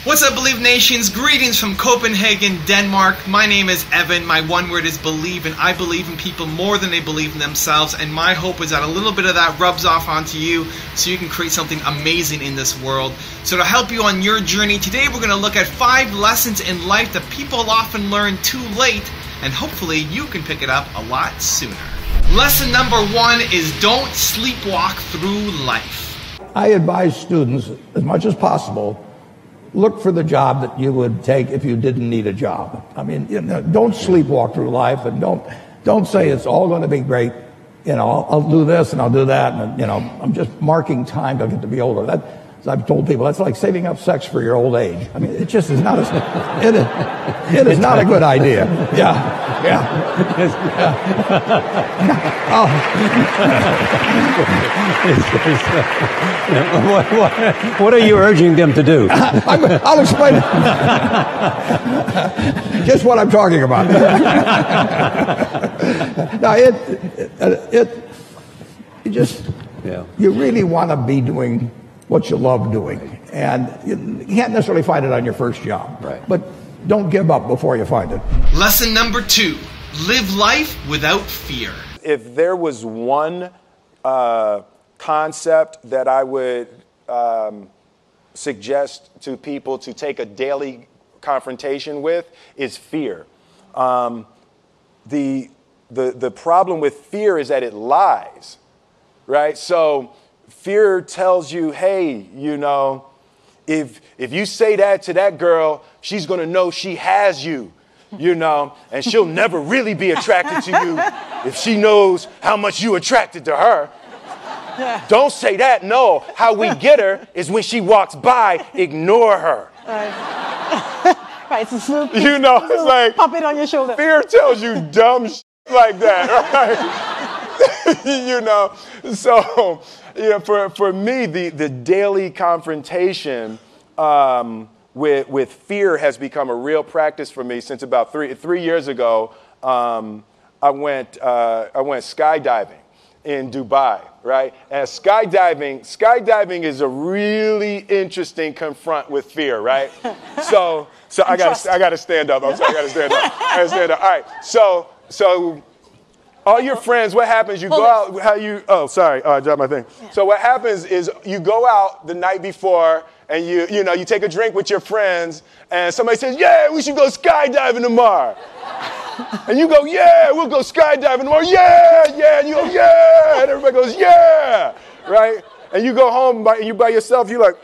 What's up, Believe Nations? Greetings from Copenhagen, Denmark. My name is Evan. My one word is believe, and I believe in people more than they believe in themselves. And my hope is that a little bit of that rubs off onto you so you can create something amazing in this world. So to help you on your journey, today we're going to look at 5 lessons in life that people often learn too late, and hopefully you can pick it up a lot sooner. Lesson number 1 is don't sleepwalk through life. I advise students, as much as possible, look for the job that you would take if you didn't need a job. I mean, don't sleepwalk through life, and don't say it's all going to be great. I'll do this and I'll do that, and I'm just marking time till I get to be older. That, as I've told people, that's like saving up sex for your old age. I mean, it just is not it is not a good idea. Yeah. What are you urging them to do? I'll explain just what I'm talking about. Now, you really want to be doing what you love doing, and you can't necessarily find it on your first job. Right. But don't give up before you find it. Lesson number 2, live life without fear. If there was one concept that I would suggest to people to take a daily confrontation with, is fear. The problem with fear is that it lies, right? So fear tells you, hey, if you say that to that girl, she's going to know she has you, and she'll never really be attracted to you if she knows how much you attracted to her. Don't say that. No, how we get her is when she walks by, ignore her. Right, it's it's like pop it on your shoulder. Fear tells you dumb shit like that, right? So for me, the daily confrontation with fear has become a real practice for me since about three years ago. I went skydiving in Dubai, right? And skydiving is a really interesting confront with fear, right? So I gotta stand up. I'm sorry, I gotta stand up. All right. So all your friends, what happens? You go out. I dropped my thing. Yeah. So what happens is you go out the night before, and you take a drink with your friends, and somebody says, "Yeah, we should go skydiving tomorrow." And you go, "Yeah, we'll go skydiving tomorrow." Yeah, and you go, "Yeah," and everybody goes, "Yeah," right? And you go home and you by yourself. You're like,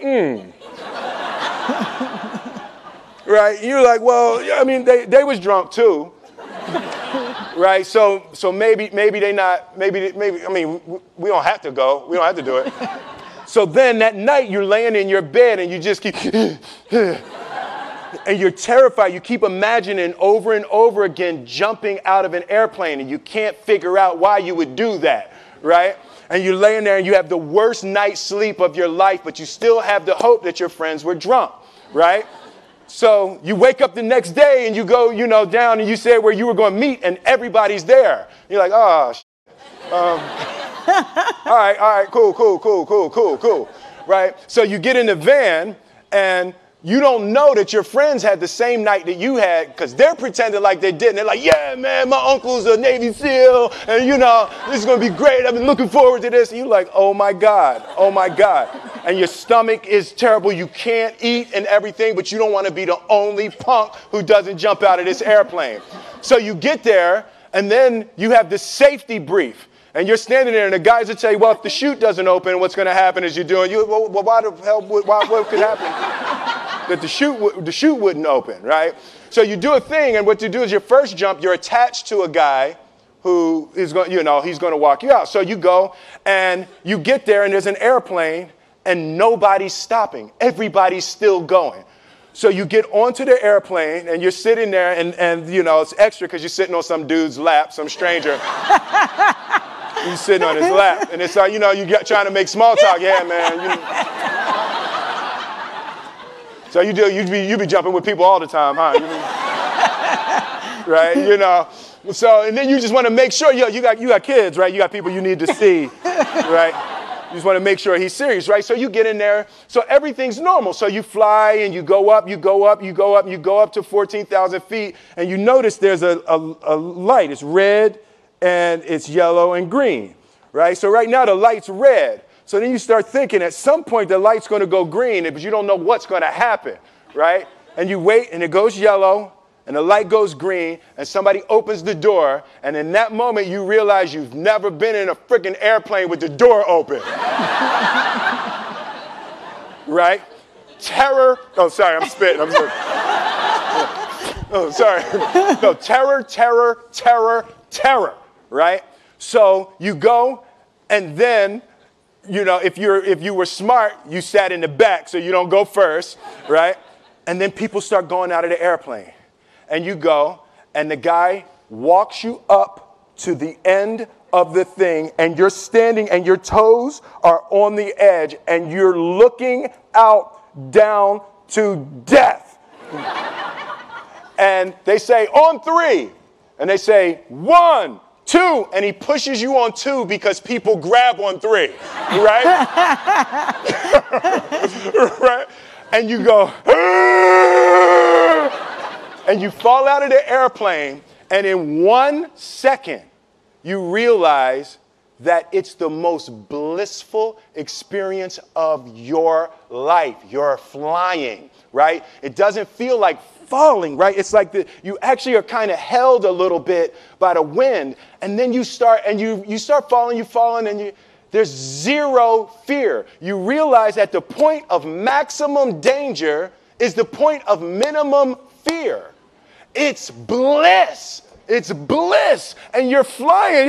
right? You're like, well, yeah, I mean, they was drunk too. Right, so maybe they not, maybe, I mean, we don't have to go. We don't have to do it. So then that night you're laying in your bed and you just keep, and you're terrified. You keep imagining over and over again jumping out of an airplane, and you can't figure out why you would do that, right? And you're laying there and you have the worst night's sleep of your life, but you still have the hope that your friends were drunk, right? So you wake up the next day and you go, down and you say where you were going to meet, and everybody's there. You're like, oh, all right, cool, right? So you get in the van and you don't know that your friends had the same night that you had, because they're pretending like they didn't. They're like, yeah, man, my uncle's a Navy SEAL, and this is going to be great. I've been looking forward to this. And you're like, oh my God. And your stomach is terrible. You can't eat and everything, but you don't want to be the only punk who doesn't jump out of this airplane. So you get there, and then you have this safety brief. And you're standing there, and the guys will tell you, well, if the chute doesn't open, what's going to happen is well, why the hell, what could happen? That the chute wouldn't open, right? So you do a thing, and what you do is your first jump, you're attached to a guy who is going, he's going to walk you out. So you go, and you get there, and there's an airplane, and nobody's stopping. Everybody's still going. So you get onto the airplane, and you're sitting there, and it's extra because you're sitting on some dude's lap, some stranger. You're sitting on his lap, and it's like, you're trying to make small talk. Yeah, man. So you be jumping with people all the time, huh? Right? So, and then you just want to make sure, you got kids, right? You got people you need to see, right? You just want to make sure he's serious, right? So you get in there. So everything's normal. So you fly and you go up, you go up, you go up, you go up to 14,000 feet. And you notice there's a light. It's red and it's yellow and green, right? So right now the light's red. So then you start thinking at some point the light's going to go green, but you don't know what's going to happen, right? And you wait and it goes yellow. And the light goes green, and somebody opens the door, and in that moment, you realize you've never been in a freaking airplane with the door open. Right? Terror. Oh, sorry, I'm spitting. I'm sorry. Oh, sorry. No, terror, terror, terror, terror. Right? So you go, and then, you know, if you were smart, you sat in the back, so you don't go first. Right? And then people start going out of the airplane. And you go, and the guy walks you up to the end of the thing, and you're standing, and your toes are on the edge, and you're looking out down to death. And they say, on 3. And they say, 1, 2. And he pushes you on 2 because people grab on 3. Right? Right? And you go, and you fall out of the airplane, and in 1 second, you realize that it's the most blissful experience of your life. You're flying, right? It doesn't feel like falling, right? It's like you actually are kind of held a little bit by the wind, and then you start falling, and there's zero fear. You realize at the point of maximum danger is the point of minimum fear. It's bliss. It's bliss. And you're flying.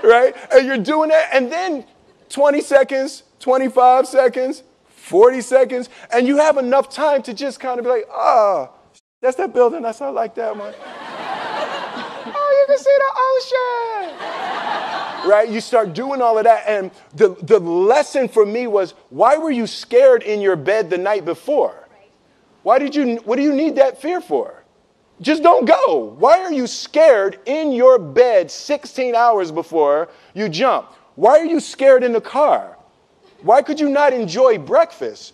Right? And you're doing that. And then 20 seconds, 25 seconds, 40 seconds. And you have enough time to just kind of be like, oh, that's that building. I like that one. Oh, you can see the ocean. Right? You start doing all of that. And the lesson for me was, why were you scared in your bed the night before? What do you need that fear for? Just don't go. Why are you scared in your bed 16 hours before you jump? Why are you scared in the car? Why could you not enjoy breakfast?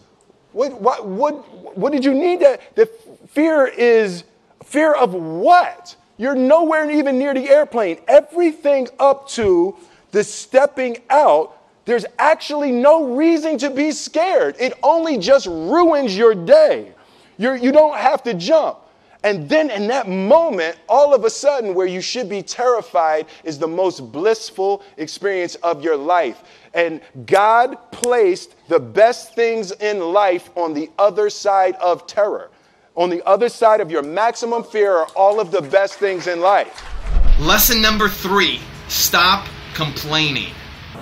What did you need that? The fear is fear of what? You're nowhere even near the airplane. Everything up to the stepping out, there's actually no reason to be scared. It only just ruins your day. You don't have to jump. And then in that moment, all of a sudden, where you should be terrified is the most blissful experience of your life. And God placed the best things in life on the other side of terror. On the other side of your maximum fear are all of the best things in life. Lesson number 3, stop complaining.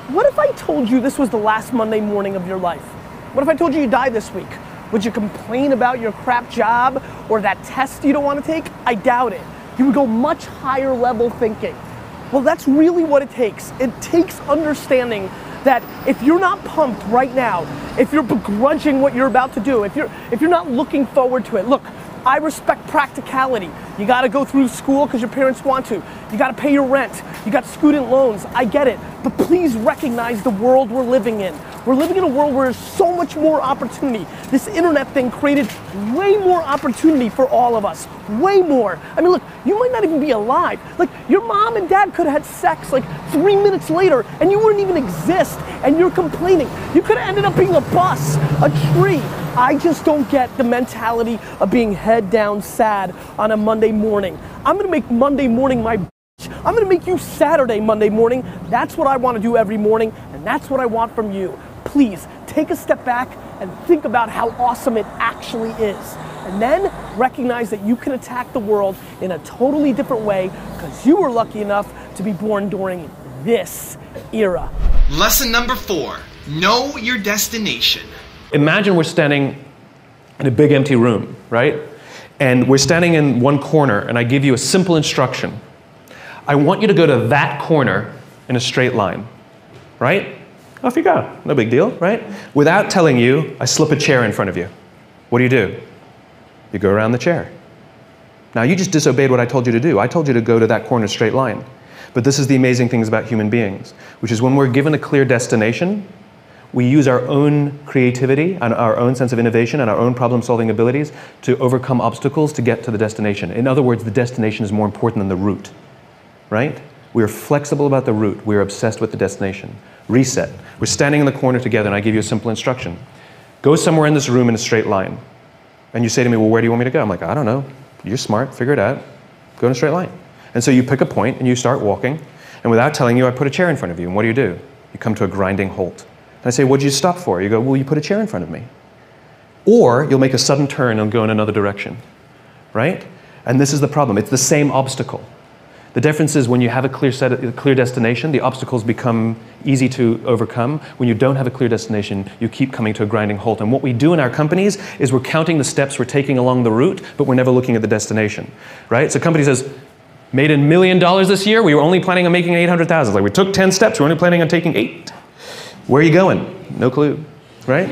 What if I told you this was the last Monday morning of your life? What if I told you you die this week? Would you complain about your crap job or that test you don't want to take? I doubt it. You would go much higher level thinking. Well, that's really what it takes. It takes understanding that if you're not pumped right now, if you're begrudging what you're about to do, if you're not looking forward to it, look, I respect practicality. You gotta go through school because your parents want to. You gotta pay your rent. You got student loans. I get it. But please recognize the world we're living in. We're living in a world where there's so much more opportunity. This internet thing created way more opportunity for all of us. Way more. I mean, look, you might not even be alive. Like, your mom and dad could have had sex like 3 minutes later and you wouldn't even exist and you're complaining. You could have ended up being a bus, a tree. I just don't get the mentality of being head down sad on a Monday morning. I'm gonna make Monday morning my bitch. I'm gonna make you Saturday Monday morning. That's what I wanna do every morning, and that's what I want from you. Please, take a step back and think about how awesome it actually is. And then recognize that you can attack the world in a totally different way because you were lucky enough to be born during this era. Lesson number 4, know your destination. Imagine we're standing in a big empty room, right? And we're standing in one corner, and I give you a simple instruction. I want you to go to that corner in a straight line, right? Off you go, no big deal, right? Without telling you, I slip a chair in front of you. What do? You go around the chair. Now you just disobeyed what I told you to do. I told you to go to that corner straight line. But this is the amazing things about human beings, which is when we're given a clear destination, we use our own creativity and our own sense of innovation and our own problem-solving abilities to overcome obstacles to get to the destination. In other words, the destination is more important than the route, right? We are flexible about the route. We are obsessed with the destination. Reset. We're standing in the corner together, and I give you a simple instruction. Go somewhere in this room in a straight line. And you say to me, well, where do you want me to go? I'm like, I don't know. You're smart. Figure it out. Go in a straight line. And so you pick a point, and you start walking. And without telling you, I put a chair in front of you. And what do? You come to a grinding halt. And I say, what did you stop for? You go, well, you put a chair in front of me. Or you'll make a sudden turn and go in another direction, right? And this is the problem. It's the same obstacle. The difference is when you have a clear destination, the obstacles become easy to overcome. When you don't have a clear destination, you keep coming to a grinding halt. And what we do in our companies is we're counting the steps we're taking along the route, but we're never looking at the destination, right? So a company says, made $1 million this year, we were only planning on making 800,000. Like we took 10 steps, we're only planning on taking 8. Where are you going? No clue, right?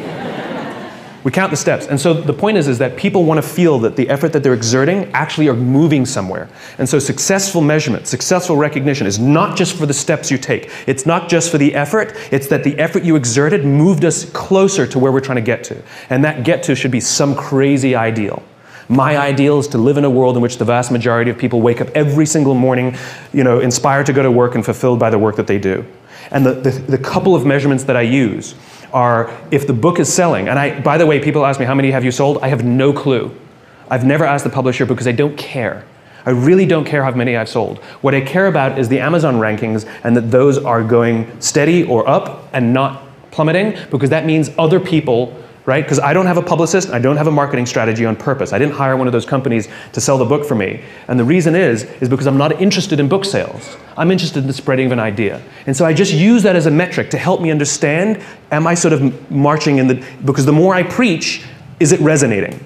We count the steps. And so the point is that people want to feel that the effort that they're exerting actually are moving somewhere. And so successful measurement, successful recognition is not just for the steps you take. It's not just for the effort. It's that the effort you exerted moved us closer to where we're trying to get to. And that get to should be some crazy ideal. My ideal is to live in a world in which the vast majority of people wake up every single morning, inspired to go to work and fulfilled by the work that they do. And the couple of measurements that I use are if the book is selling, and by the way, people ask me, how many have you sold? I have no clue. I've never asked the publisher because I don't care. I really don't care how many I've sold. What I care about is the Amazon rankings and that those are going steady or up and not plummeting, because that means other people, right? Because I don't have a publicist, I don't have a marketing strategy on purpose. I didn't hire one of those companies to sell the book for me. And the reason is because I'm not interested in book sales. I'm interested in the spreading of an idea. And so I just use that as a metric to help me understand, am I sort of marching in the, because the more I preach, is it resonating?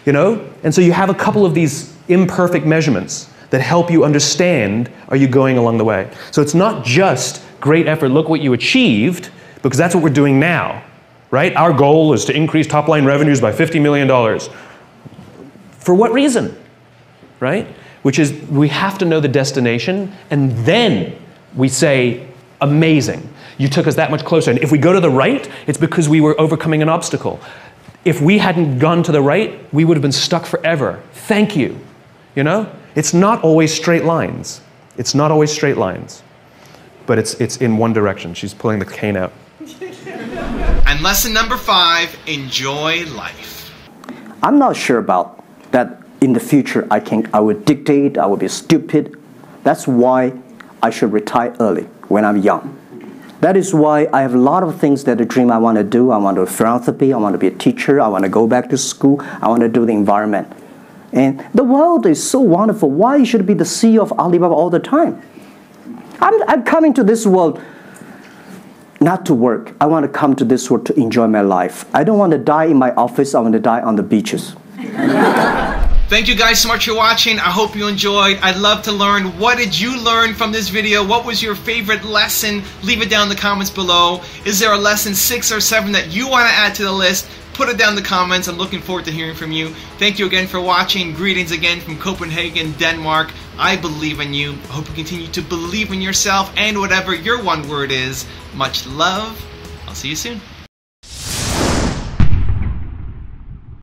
And so you have a couple of these imperfect measurements that help you understand, are you going along the way? So it's not just great effort, look what you achieved, because that's what we're doing now. Right? Our goal is to increase top-line revenues by $50 million. For what reason? Right? Which is, we have to know the destination, and then we say, amazing. You took us that much closer. And if we go to the right, it's because we were overcoming an obstacle. If we hadn't gone to the right, we would have been stuck forever. Thank you. It's not always straight lines. It's not always straight lines. But it's in one direction. She's pulling the cane out. And lesson number 5, enjoy life. I'm not sure about that in the future I would dictate, I would be stupid. That's why I should retire early when I'm young. That is why I have a lot of things that I dream I want to do. I want to do philanthropy, I want to be a teacher, I want to go back to school, I want to do the environment. And the world is so wonderful. Why should I be the CEO of Alibaba all the time? I'm coming to this world not to work. I want to come to this world to enjoy my life. I don't want to die in my office. I want to die on the beaches. Thank you guys so much for watching. I hope you enjoyed. I'd love to learn, what did you learn from this video? What was your favorite lesson? Leave it down in the comments below. Is there a lesson 6 or 7 that you want to add to the list? Put it down in the comments. I'm looking forward to hearing from you. Thank you again for watching. Greetings again from Copenhagen, Denmark. I believe in you. I hope you continue to believe in yourself and whatever your one word is. Much love. I'll see you soon.